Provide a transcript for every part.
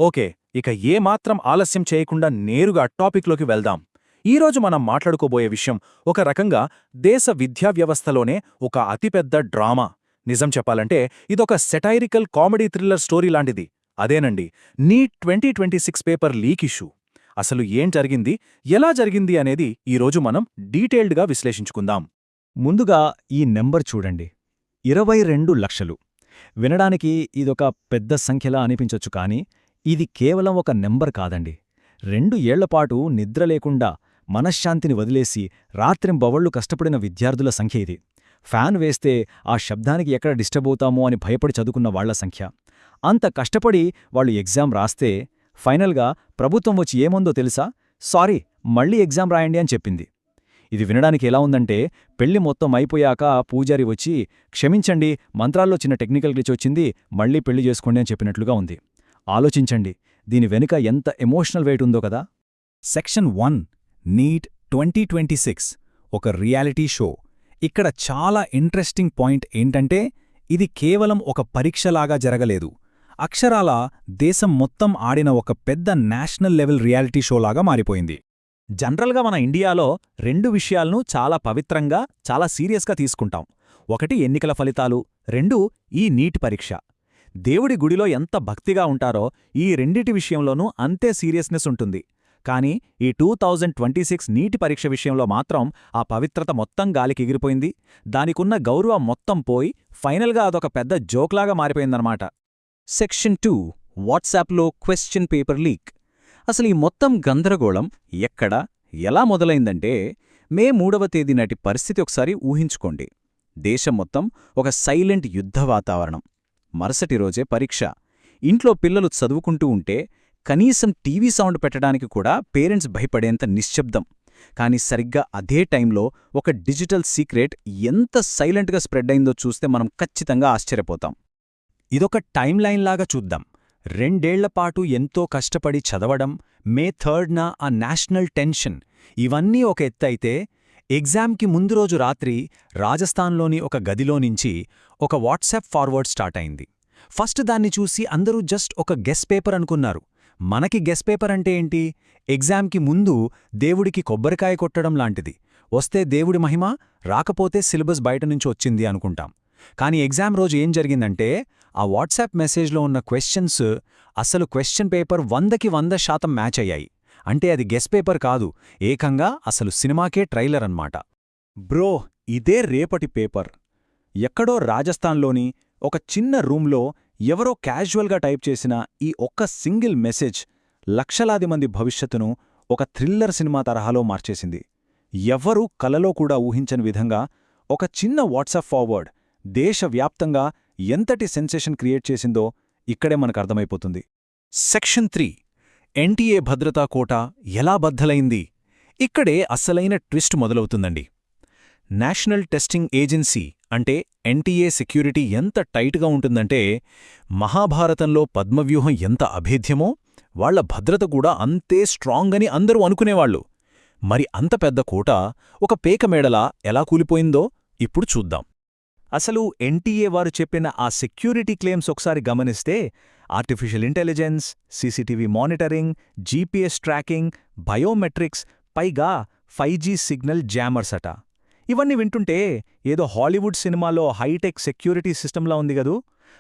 Okay, ఇక ఏమాత్రం ఆలస్యం చేయకుండా నేరుగా టాపిక్లోకి వెళ్దాం. ఈరోజు మనం మాట్లాడుకోబోయే విషయం ఒక రకంగా దేశ విద్యా వ్యవస్థలోనే ఒక అతిపెద్ద డ్రామా. నిజం చెప్పాలంటే ఇదొక సెటైరికల్ కామెడీ థ్రిల్లర్ స్టోరీ లాంటిది. అదేనండి, నీట్ 2026 పేపర్ లీక్ ఇష్యూ. అసలు ఏం జరిగింది, ఎలా జరిగింది అనేది ఈరోజు మనం డీటెయిల్డ్గా విశ్లేషించుకుందాం. ముందుగా ఈ నెంబర్ చూడండి, 22 లక్షలు. వినడానికి ఇదొక పెద్ద సంఖ్యలా అనిపించొచ్చు, కానీ ఇది కేవలం ఒక నెంబర్ కాదండి. 2 ఏళ్లపాటు నిద్ర లేకుండా మనశ్శాంతిని వదిలేసి రాత్రింబవళ్లు కష్టపడిన విద్యార్థుల సంఖ్య ఇది. ఫ్యాన్ వేస్తే ఆ శబ్దానికి ఎక్కడ డిస్టర్బ్ అవుతామో అని భయపడి చదువుకున్న వాళ్ల సంఖ్య. అంత కష్టపడి వాళ్ళు ఎగ్జామ్ రాస్తే ఫైనల్గా ప్రభుత్వం వచ్చి ఏముందో తెలుసా? సారీ, మళ్ళీ ఎగ్జామ్ రాయండి అని చెప్పింది. ఇది వినడానికి ఎలా ఉందంటే, పెళ్లి మొత్తం అయిపోయాక పూజారి వచ్చి క్షమించండి, మంత్రాల్లో చిన్న టెక్నికల్ గ్లిచ్ వచ్చింది, మళ్లీ పెళ్లి చేసుకోండి అని చెప్పినట్లుగా ఉంది. ఆలోచించండి, దీని వెనుక ఎంత ఎమోషనల్ వెయిట్ ఉందో కదా. సెక్షన్ 1 నీట్ 2026 ఒక రియాలిటీ షో. ఇక్కడ చాలా ఇంట్రెస్టింగ్ పాయింట్ ఏంటంటే, ఇది కేవలం ఒక పరీక్షలాగా జరగలేదు. అక్షరాల దేశం మొత్తం ఆడిన ఒక పెద్ద నేషనల్ లెవెల్ రియాలిటీ షోలాగా మారిపోయింది. జనరల్గా మన ఇండియాలో 2 విషయాలను చాలా పవిత్రంగా, చాలా సీరియస్గా తీసుకుంటాం. ఒకటి ఎన్నికల ఫలితాలు, 2 ఈ నీట్ పరీక్ష. దేవుడి గుడిలో ఎంత భక్తిగా ఉంటారో ఈ రెండిటి విషయంలోనూ అంతే సీరియస్నెస్ ఉంటుంది. కానీ ఈ 2026 నీటి పరీక్ష విషయంలో మాత్రం ఆ పవిత్రత మొత్తం గాలికి ఎగిరిపోయింది. దానికున్న గౌరవం మొత్తం పోయి ఫైనల్గా అదొక పెద్ద జోక్లాగా మారిపోయిందన్నమాట. సెక్షన్ 2 వాట్సాప్లో క్వశ్చన్ పేపర్ లీక్. అసలు ఈ మొత్తం గందరగోళం ఎక్కడ, ఎలా మొదలైందంటే, మే 3వ తేదీ నాటి పరిస్థితి ఒకసారి ఊహించుకోండి. దేశం మొత్తం ఒక సైలెంట్ యుద్ధ వాతావరణం. మరుసటి రోజే పరీక్ష. ఇంట్లో పిల్లలు చదువుకుంటూ ఉంటే కనీసం టీవీ సౌండ్ పెట్టడానికి కూడా పేరెంట్స్ భయపడేంత నిశ్శబ్దం. కాని సరిగ్గా అదే టైంలో ఒక డిజిటల్ సీక్రెట్ ఎంత సైలెంట్గా స్ప్రెడ్ అయిందో చూస్తే మనం ఖచ్చితంగా ఆశ్చర్యపోతాం. ఇదొక టైమ్ లైన్ లాగా చూద్దాం. 2 ఏళ్లపాటు ఎంతో కష్టపడి చదవడం, మే 3న ఆ నేషనల్ టెన్షన్, ఇవన్నీ ఒక ఎత్తైతే, ఎగ్జామ్కి ముందు రోజు రాత్రి రాజస్థాన్లోని ఒక గదిలోనించి ఒక వాట్సాప్ ఫార్వర్డ్ స్టార్ట్ అయింది. ఫస్ట్ దాన్ని చూసి అందరూ జస్ట్ ఒక గెస్ పేపర్ అనుకున్నారు. మనకి గెస్ పేపర్ అంటే ఏంటి? ఎగ్జామ్కి ముందు దేవుడికి కొబ్బరికాయ కొట్టడం లాంటిది. వస్తే దేవుడి మహిమ, రాకపోతే సిలబస్ బయటనుంచి వచ్చింది అనుకుంటాం. కానీ ఎగ్జామ్ రోజు ఏం జరిగిందంటే, ఆ వాట్సాప్ మెసేజ్లో ఉన్న క్వశ్చన్స్ అసలు క్వశ్చన్ పేపర్ 100కి 100% మ్యాచ్ అయ్యాయి. అంటే అది గెస్ పేపర్ కాదు, ఏకంగా అసలు సినిమాకే ట్రైలర్ అన్నమాట. బ్రో, ఇదే రేపటి పేపర్. ఎక్కడో రాజస్థాన్లోని ఒక చిన్న రూంలో ఎవరో క్యాజువల్గా టైప్ చేసిన ఈ ఒక్క సింగిల్ మెసేజ్ లక్షలాది మంది భవిష్యత్తును ఒక థ్రిల్లర్ సినిమా తరహాలో మార్చేసింది. ఎవ్వరూ కలలో కూడా ఊహించని విధంగా ఒక చిన్న వాట్సాప్ ఫార్వర్డ్ దేశవ్యాప్తంగా ఎంతటి సెన్సేషన్ క్రియేట్ చేసిందో ఇక్కడే మనకర్థమైపోతుంది. సెక్షన్ 3 ఎన్టీఏ భద్రతా కోట ఎలా బద్దలైంది? ఇక్కడే అస్సలైన ట్విస్ట్ మొదలవుతుందండి. నేషనల్ టెస్టింగ్ ఏజెన్సీ అంటే ఎన్టీఏ సెక్యూరిటీ ఎంత టైట్గా ఉంటుందంటే, మహాభారతంలో పద్మవ్యూహం ఎంత అభేద్యమో వాళ్ల భద్రత కూడా అంతే స్ట్రాంగ్ అని అందరూ అనుకునేవాళ్లు. మరి అంత పెద్ద కోట ఒక పేకమేడలా ఎలా కూలిపోయిందో ఇప్పుడు చూద్దాం. అసలు ఎన్టీఏ వారు చెప్పిన ఆ సెక్యూరిటీ క్లెయిమ్స్ ఒకసారి గమనిస్తే, artificial intelligence, CCTV monitoring, GPS tracking, biometrics, పైగా 5G సిగ్నల్ జామర్స్ అట. ఇవన్నీ వింటుంటే ఏదో హాలీవుడ్ సినిమాలో హైటెక్ సెక్యూరిటీ సిస్టంలా ఉంది గదూ.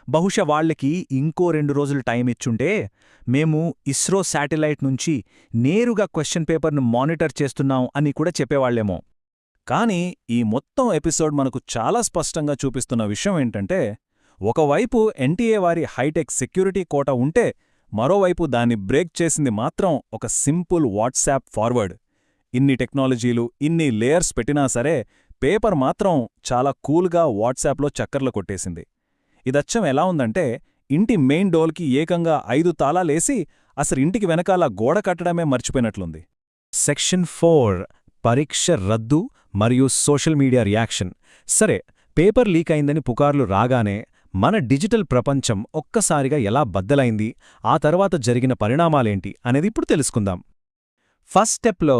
బహుశా వాళ్లకి ఇంకో 2 రోజులు టైం ఇచ్చుంటే, మేము ఇస్రో శాటిలైట్ నుంచి నేరుగా క్వశ్చన్ పేపర్ను మానిటర్ చేస్తున్నాం అని కూడా చెప్పేవాళ్లేమో. కానీ ఈ మొత్తం ఎపిసోడ్ మనకు చాలా స్పష్టంగా చూపిస్తున్న విషయం ఏంటంటే, ఒకవైపు ఎన్టీఏ వారి హైటెక్ సెక్యూరిటీ కోట ఉంటే, మరోవైపు దాన్ని బ్రేక్ చేసింది మాత్రం ఒక సింపుల్ వాట్సాప్ ఫార్వర్డ్. ఇన్ని టెక్నాలజీలు, ఇన్ని లేయర్స్ పెట్టినా సరే పేపర్ మాత్రం చాలా కూల్గా వాట్సాప్లో చక్కర్లు కొట్టేసింది. ఇదచ్చం ఎలా ఉందంటే, ఇంటి మెయిన్ డోర్కి ఏకంగా 5 తాళాలేసి అసలు ఇంటికి వెనకాల గోడ కట్టడమే మర్చిపోయినట్లుంది. సెక్షన్ 4 పరీక్ష రద్దు మరియు సోషల్ మీడియా రియాక్షన్. సరే, పేపర్ లీక్ అయిందని పుకార్లు రాగానే మన డిజిటల్ ప్రపంచం ఒక్కసారిగా ఎలా బద్దలైంది, ఆ తర్వాత జరిగిన పరిణామాలేంటి అనేది ఇప్పుడు తెలుసుకుందాం. ఫస్ట్ స్టెప్లో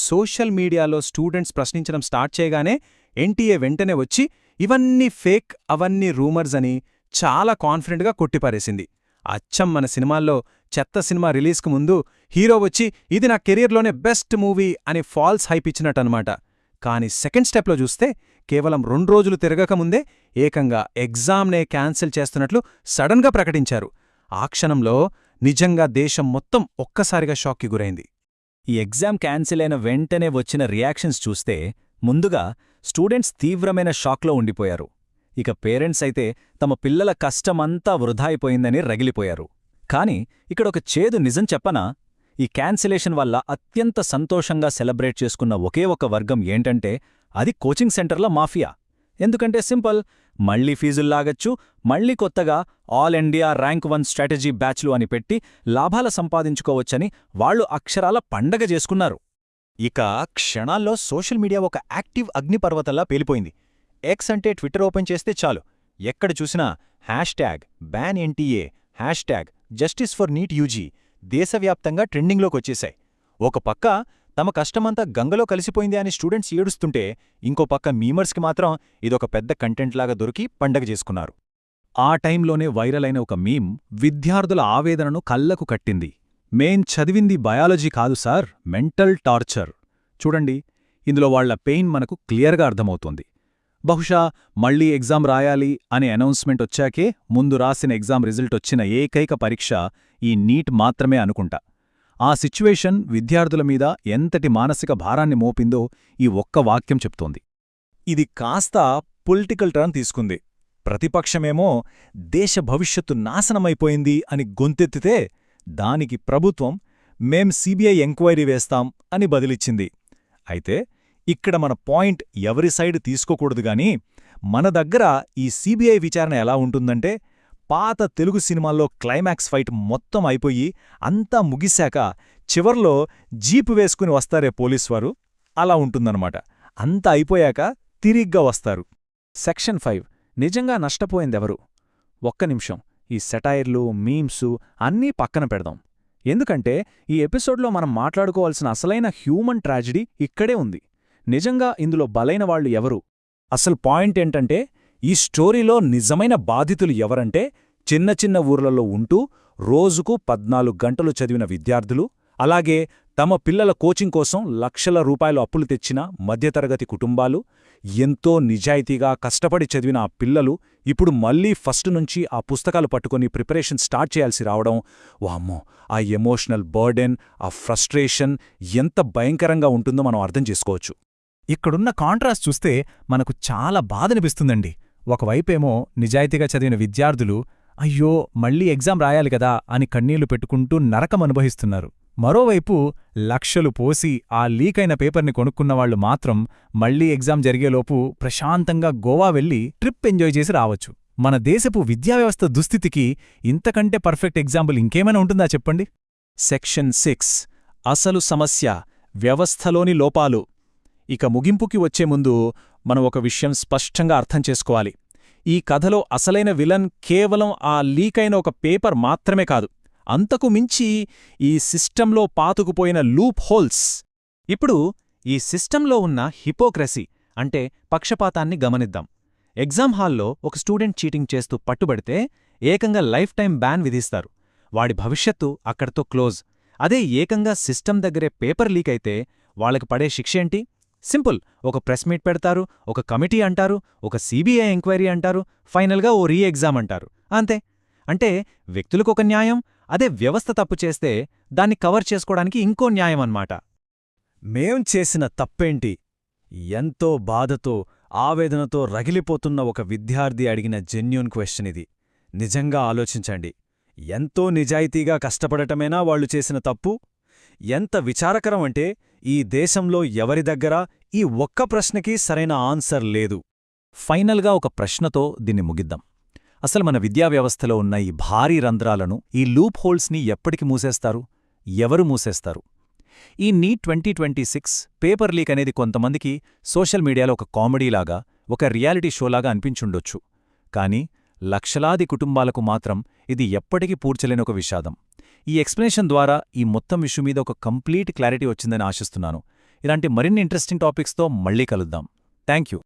సోషల్ మీడియాలో స్టూడెంట్స్ ప్రశ్నించడం స్టార్ట్ చేయగానే ఎన్టీఏ వెంటనే వచ్చి ఇవన్నీ ఫేక్, అవన్నీ రూమర్స్ అని చాలా కాన్ఫిడెంట్గా కొట్టిపారేసింది. అచ్చం మన సినిమాల్లో చెత్త సినిమా రిలీజ్కు ముందు హీరో వచ్చి ఇది నా కెరీర్లోనే బెస్ట్ మూవీ అని ఫాల్స్ హైప్ ఇచ్చినట్టనమాట. కానీ సెకండ్ స్టెప్లో చూస్తే కేవలం 2 రోజులు తిరగకముందే ఏకంగా ఎగ్జామ్నే క్యాన్సిల్ చేస్తున్నట్లు సడన్గా ప్రకటించారు. ఆ క్షణంలో నిజంగా దేశం మొత్తం ఒక్కసారిగా షాక్కి గురైంది. ఈ ఎగ్జామ్ క్యాన్సిల్ అయిన వెంటనే వచ్చిన రియాక్షన్స్ చూస్తే ముందుగా స్టూడెంట్స్ తీవ్రమైన షాక్లో ఉండిపోయారు. ఇక పేరెంట్స్ అయితే తమ పిల్లల కష్టమంతా వృధా అయిపోయిందని రగిలిపోయారు. కాని ఇక్కడొక చేదు నిజం చెప్పనా? ఈ క్యాన్సిలేషన్ వల్ల అత్యంత సంతోషంగా సెలబ్రేట్ చేసుకున్న ఒకే ఒక వర్గం ఏంటంటే అది కోచింగ్ సెంటర్ల మాఫియా. ఎందుకంటే సింపుల్, మళ్లీ ఫీజుల్లాగచ్చు, మళ్లీ కొత్తగా ఆల్ ఇండియా ర్యాంక్ 1 స్ట్రాటజీ బ్యాచ్లు అని పెట్టి లాభాల సంపాదించుకోవచ్చని వాళ్లు అక్షరాల పండగ చేసుకున్నారు. ఇక క్షణాల్లో సోషల్ మీడియా ఒక యాక్టివ్ అగ్నిపర్వతంలా పేలిపోయింది. ఎక్స్ అంటే ట్విట్టర్ ఓపెన్ చేస్తే చాలు, ఎక్కడ చూసినా #BAN NTA, #JusticeForNEET UG దేశవ్యాప్తంగా ట్రెండింగ్లోకొచ్చేశాయి. ఒక పక్క తమ కష్టమంతా గంగలో కలిసిపోయింది అని స్టూడెంట్స్ ఏడుస్తుంటే, ఇంకో పక్క మీమర్స్కి మాత్రం ఇదొక పెద్ద కంటెంట్లాగా దొరికి పండగ చేసుకున్నారు. ఆ టైంలోనే వైరల్ అయిన ఒక మీమ్ విద్యార్థుల ఆవేదనను కళ్లకు కట్టింది. మేం చదివింది బయాలజీ కాదు సార్, మెంటల్ టార్చర్. చూడండి, ఇందులో వాళ్ల పెయిన్ మనకు క్లియర్గా అర్థమవుతోంది. బహుశా మళ్లీ ఎగ్జామ్ రాయాలి అనే అనౌన్స్మెంట్ వచ్చాకే ముందు రాసిన ఎగ్జామ్ రిజల్ట్ వచ్చిన ఏకైక పరీక్ష ఈ నీట్ మాత్రమే అనుకుంటా. ఆ సిచ్యువేషన్ విద్యార్థుల మీద ఎంతటి మానసిక భారాన్ని మోపిందో ఈ ఒక్క వాక్యం చెప్తోంది. ఇది కాస్త పొలిటికల్ టర్న్ తీసుకుంది. ప్రతిపక్షమేమో దేశ భవిష్యత్తు నాశనమైపోయింది అని గొంతెత్తితే, దానికి ప్రభుత్వం మేం సిబిఐ ఎంక్వైరీ వేస్తాం అని బదిలిచ్చింది. అయితే ఇక్కడ మన పాయింట్ ఎవరి సైడ్ తీసుకోకూడదుగాని, మన దగ్గర ఈ సిబిఐ విచారణ ఎలా ఉంటుందంటే, పాత తెలుగు సినిమాల్లో క్లైమాక్స్ ఫైట్ మొత్తం అయిపోయి అంతా ముగిశాక చివర్లో జీపు వేసుకుని వస్తారే పోలీసువారు, అలా ఉంటుందన్నమాట. అంతా అయిపోయాక తిరిగ్గా వస్తారు. సెక్షన్ 5 నిజంగా నష్టపోయిందెవరు? ఒక్క నిమిషం, ఈ సెటైర్లు, మీమ్సు అన్నీ పక్కన పెడదాం. ఎందుకంటే ఈ ఎపిసోడ్లో మనం మాట్లాడుకోవాల్సిన అసలైన హ్యూమన్ ట్రాజెడీ ఇక్కడే ఉంది. నిజంగా ఇందులో బలైన వాళ్ళు ఎవరు? అసలు పాయింట్ ఏంటంటే, ఈ స్టోరీలో నిజమైన బాధితులు ఎవరంటే చిన్న చిన్న ఊర్లలో ఉంటూ రోజుకు 14 గంటలు చదివిన విద్యార్థులు, అలాగే తమ పిల్లల కోచింగ్ కోసం లక్షల రూపాయలు అప్పులు తెచ్చిన మధ్యతరగతి కుటుంబాలు, ఎంతో నిజాయితీగా కష్టపడి చదివిన ఆ పిల్లలు ఇప్పుడు మళ్లీ ఫస్ట్ నుంచి ఆ పుస్తకాలు పట్టుకుని ప్రిపరేషన్ స్టార్ట్ చేయాల్సి రావడం. వామ్మో, ఆ ఎమోషనల్ బర్డెన్, ఆ ఫ్రస్ట్రేషన్ ఎంత భయంకరంగా ఉంటుందో మనం అర్థం చేసుకోవచ్చు. ఇక్కడున్న కాంట్రాస్ట్ చూస్తే మనకు చాలా బాధనిపిస్తుందండి. ఒకవైపేమో నిజాయితీగా చదివిన విద్యార్థులు అయ్యో మళ్లీ ఎగ్జామ్ రాయాలి కదా అని కన్నీళ్లు పెట్టుకుంటూ నరకం అనుభవిస్తున్నారు. మరోవైపు లక్షలు పోసి ఆ లీకైన పేపర్ని కొనుక్కున్నవాళ్లు మాత్రం మళ్లీ ఎగ్జామ్ జరిగేలోపు ప్రశాంతంగా గోవా వెళ్లి ట్రిప్ ఎంజాయ్ చేసి రావచ్చు. మన దేశపు విద్యావ్యవస్థ దుస్థితికి ఇంతకంటే పర్ఫెక్ట్ ఎగ్జాంపుల్ ఇంకేమైనా ఉంటుందా చెప్పండి? సెక్షన్ 6 అసలు సమస్య, వ్యవస్థలోని లోపాలు. ఇక ముగింపుకి వచ్చే ముందు మనం ఒక విషయం స్పష్టంగా అర్థం చేసుకోవాలి. ఈ కథలో అసలైన విలన్ కేవలం ఆ లీకైన ఒక పేపర్ మాత్రమే కాదు, అంతకు మించి ఈ సిస్టంలో పాతుకుపోయిన లూప్ హోల్స్. ఇప్పుడు ఈ సిస్టంలో ఉన్న హిపోక్రసీ అంటే పక్షపాతాన్ని గమనిద్దాం. ఎగ్జామ్ హాల్లో ఒక స్టూడెంట్ చీటింగ్ చేస్తూ పట్టుబడితే ఏకంగా లైఫ్ టైం బ్యాన్ విధిస్తారు. వాడి భవిష్యత్తు అక్కడితో క్లోజ్. అదే ఏకంగా సిస్టమ్ దగ్గరే పేపర్ లీక్ అయితే వాళ్ళకి పడే శిక్షేంటి? సింపుల్, ఒక ప్రెస్ మీట్ పెడతారు, ఒక కమిటీ అంటారు, ఒక సిబిఐ ఎంక్వైరీ అంటారు, ఫైనల్గా ఓ రీ ఎగ్జామ్ అంటారు, అంతే. అంటే వ్యక్తులకొక న్యాయం, అదే వ్యవస్థ తప్పు చేస్తే దాన్ని కవర్ చేసుకోవడానికి ఇంకో న్యాయం అన్నమాట. మేం చేసిన తప్పేంటి? ఎంతో బాధతో, ఆవేదనతో రగిలిపోతున్న ఒక విద్యార్థి అడిగిన జెన్యూన్ క్వశ్చన్ ఇది. నిజంగా ఆలోచించండి. ఎంతో నిజాయితీగా కష్టపడటమేనా వాళ్లు చేసిన తప్పు? ఎంత విచారకరం అంటే, ఈ దేశంలో ఎవరి దగ్గర ఈ ఒక్క ప్రశ్నకి సరైన ఆన్సర్ లేదు. ఫైనల్గా ఒక ప్రశ్నతో దీన్ని ముగిద్దాం. అసలు మన విద్యావ్యవస్థలో ఉన్న ఈ భారీ రంధ్రాలను, ఈ లూప్ హోల్స్ని ఎప్పటికి మూసేస్తారు? ఎవరు మూసేస్తారు? ఈ నీట్ 2026 పేపర్ లీక్ అనేది కొంతమందికి సోషల్ మీడియాలో ఒక కామెడీలాగా, ఒక రియాలిటీ షోలాగా అనిపించుండొచ్చు. కానీ లక్షలాది కుటుంబాలకు మాత్రం ఇది ఎప్పటికీ పూడ్చలేని ఒక విషాదం. ఈ ఎక్స్ప్లెనేషన్ ద్వారా ఈ మొత్తం ఇష్యూ మీద ఒక కంప్లీట్ క్లారిటీ వచ్చిందని ఆశిస్తున్నాను. ఇలాంటి మరిన్ని ఇంట్రెస్టింగ్ టాపిక్స్తో మళ్ళీ కలుద్దాం. Thank you.